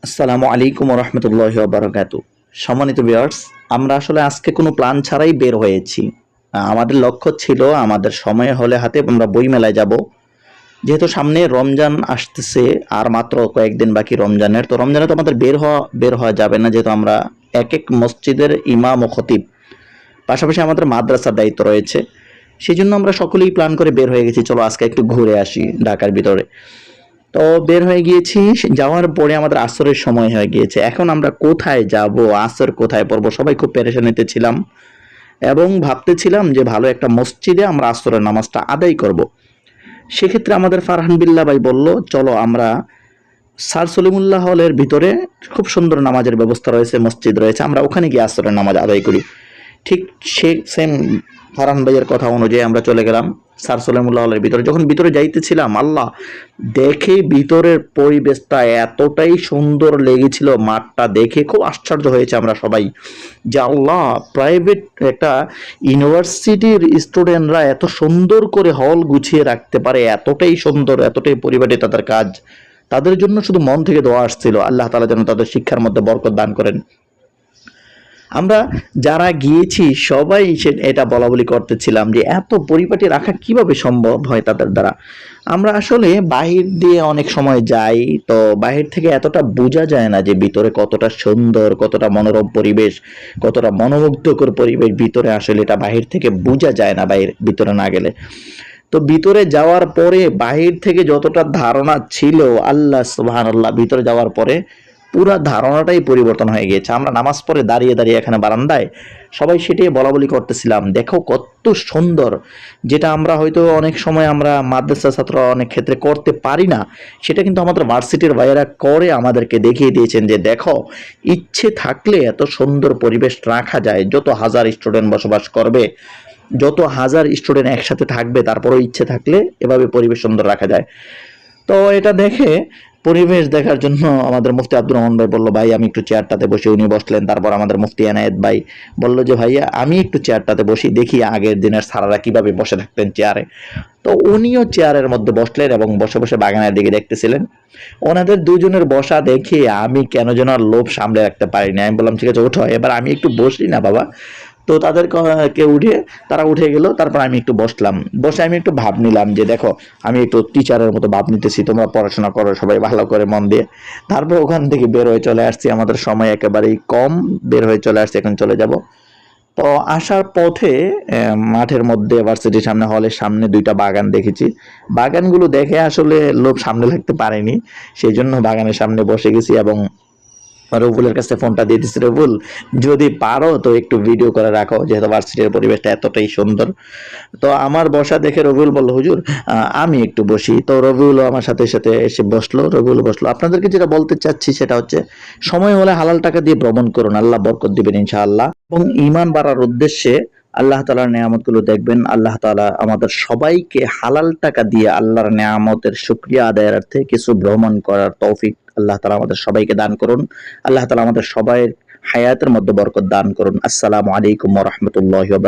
আসসালামু আলাইকুম রহমতুল্লাহি ওয়া বারাকাতু। সম্মানিত ভিউয়ার্স, আমরা আসলে আজকে কোনো প্ল্যান ছাড়াই বের হয়েছি। আমাদের লক্ষ্য ছিল আমাদের সময় হলে হাতে আমরা বইমেলায় যাব। যেহেতু সামনে রমজান আসতেছে আর মাত্র কয়েকদিন বাকি রমজানের, তো রমজানে তো আমাদের বের হওয়া যাবে না, যেহেতু আমরা এক এক মসজিদের ইমাম ও খতিব, পাশাপাশি আমাদের মাদ্রাসার দায়িত্ব রয়েছে। সেজন্য আমরা সকলেই প্ল্যান করে বের হয়ে গেছি, চলো আজকে একটু ঘুরে আসি ঢাকার ভিতরে। তো বের হয়ে গিয়েছি, যাওয়ার পরে আমাদের আসরের সময় হয়ে গিয়েছে। এখন আমরা কোথায় যাব, আসর কোথায় পড়বো, সবাই খুব পেরেশানিতে ছিলাম এবং ভাবতেছিলাম যে ভালো একটা মসজিদে আমরা আসরের নামাজটা আদায় করব। সেক্ষেত্রে আমাদের ফারহান বিল্লাহ ভাই বলল, চলো আমরা স্যার সলিমুল্লাহ হলের ভিতরে খুব সুন্দর নামাজের ব্যবস্থা রয়েছে, মসজিদ রয়েছে, আমরা ওখানে গিয়ে আসরের নামাজ আদায় করি। ঠিক সে সেম ফারহান ভাইয়ের কথা অনুযায়ী আমরা চলে গেলাম স্যার সলিমুল্লাহ হলের ভিতরে। যখন ভিতরে যাইতেছিলাম, আল্লাহ, দেখে ভিতরের পরিবেশটা এতটাই সুন্দর লেগেছিল, মাঠটা দেখে খুব আশ্চর্য হয়েছে আমরা সবাই, যে আল্লাহ, প্রাইভেট একটা ইউনিভার্সিটির স্টুডেন্টরা এত সুন্দর করে হল গুছিয়ে রাখতে পারে, এতটাই সুন্দর, এতটাই পরিপাটি তাদের কাজ। তাদের জন্য শুধু মন থেকে দোয়া আসছিল, আল্লাহ তাআলা যেন তাদের শিক্ষার মধ্যে বরকত দান করেন। আমরা যারা গিয়েছি সবাই এটা বলাবলি করতেছিলাম যে এত পরিপাটি রাখা কিভাবে সম্ভব হয় তাদের দ্বারা। আমরা আসলে বাহির দিয়ে অনেক সময় যাই, তো বাহির থেকে এতটা বোঝা যায় না যে ভিতরে কতটা সুন্দর, কতটা মনোরম পরিবেশ, কতটা মনোমুগ্ধকর পরিবেশ ভিতরে। আসলে এটা বাহির থেকে বোঝা যায় না, ভিতরে না গেলে। তো ভিতরে যাওয়ার পরে বাহির থেকে যতটা ধারণা ছিল, আল্লাহ সুবহানাল্লাহ, ভিতরে যাওয়ার পরে পুরা ধারণাটাই পরিবর্তন হয়ে গিয়েছে। আমরা নামাজ পড়ে দাঁড়িয়ে দাঁড়িয়ে এখানে বারান্দায় সবাই সেটাই বলাবলি করতেছিলাম, দেখো কত সুন্দর, যেটা আমরা হয়তো অনেক সময় আমরা মাদ্রাসা ছাত্র অনেক ক্ষেত্রে করতে পারি না, সেটা কিন্তু আমাদের ভার্সিটির ভাইয়েরা করে আমাদেরকে দেখিয়ে দিয়েছেন যে দেখো, ইচ্ছে থাকলে এত সুন্দর পরিবেশ রাখা যায়। যত হাজার স্টুডেন্ট বসবাস করবে, যত হাজার স্টুডেন্ট একসাথে থাকবে, তারপরেও ইচ্ছে থাকলে এভাবে পরিবেশ সুন্দর রাখা যায়। তো এটা দেখে, পরিবেশ দেখার জন্য আমাদের মুফতি আব্দুর রহমান ভাই বলল, ভাই আমি একটু চেয়ারটাতে বসে। উনি বসলেন। তারপর আমাদের মুফতি এনায়েত ভাই বলল যে ভাইয়া আমি একটু চেয়ারটাতে বসি, দেখি আগের দিনের স্যারেরা কিভাবে বসে থাকতেন চেয়ারে। তো উনিও চেয়ারের মধ্যে বসলেন এবং বসে বসে বাগানের দিকে দেখতেছিলেন। ওনাদের দুজনের বসা দেখে আমি কেন যেন আর লোভ সামলে রাখতে পারিনি। আমি বললাম, ঠিক আছে ওঠো, এবার আমি একটু বসি না বাবা। তো তাদেরকে তারা উঠে গেল। তারপর আমি একটু বসলাম, বসে আমি একটু ভাব নিলাম যে দেখো, আমি একটু টিচারের মতো ভাব নিতেছি, তোমরা পড়াশোনা করো সবাই ভালো করে মন দিয়ে। তারপর ওখান থেকে বের হয়ে চলে আসছি, আমাদের সময় একেবারেই কম, বের হয়ে চলে আসছি, এখন চলে যাব। তো আসার পথে মাঠের মধ্যে ভার্সিটির সামনে, হলের সামনে দুইটা বাগান দেখেছি। বাগানগুলো দেখে আসলে লোভ সামনে রাখতে পারেনি, সেই জন্য বাগানের সামনে বসে গেছি এবং রবুলের কাছে ফোনটা দিয়ে দিচ্ছি, রবুল যদি পারো তো একটু ভিডিও করে রাখো, যেহেতু ভার্সিটির পরিবেশটা এতটাই সুন্দর। তো আমার বসা দেখে রবিউল বলল, হুজুর আমি একটু বসি। তো রবিউলও আমার সাথে সাথে এসে বসলো, রবিউল বসলো। আপনাদেরকে যেটা বলতে চাচ্ছি সেটা হচ্ছে, সময় হলে হালাল টাকা দিয়ে ভ্রমণ করুন, আল্লাহ বরকত দিবেন ইনশাআল্লাহ। এবং ঈমান বাড়ার উদ্দেশ্যে আল্লাহ তাআলার নেয়ামতগুলো দেখবেন। আল্লাহ তাআলা আমাদের সবাইকে হালাল টাকা দিয়ে আল্লাহর নেয়ামতের শুকরিয়া আদায়ের অর্থে কিছু ভ্রমণ করার তৌফিক আল্লাহ তাআলা আমাদের সবাইকে দান করুন। আল্লাহ তাআলা আমাদের সবাই হায়াতের মধ্যে বরকত দান করুন। আসসালামু আলাইকুম ওয়া রাহমাতুল্লাহি ওয়া বারাকাতুহু।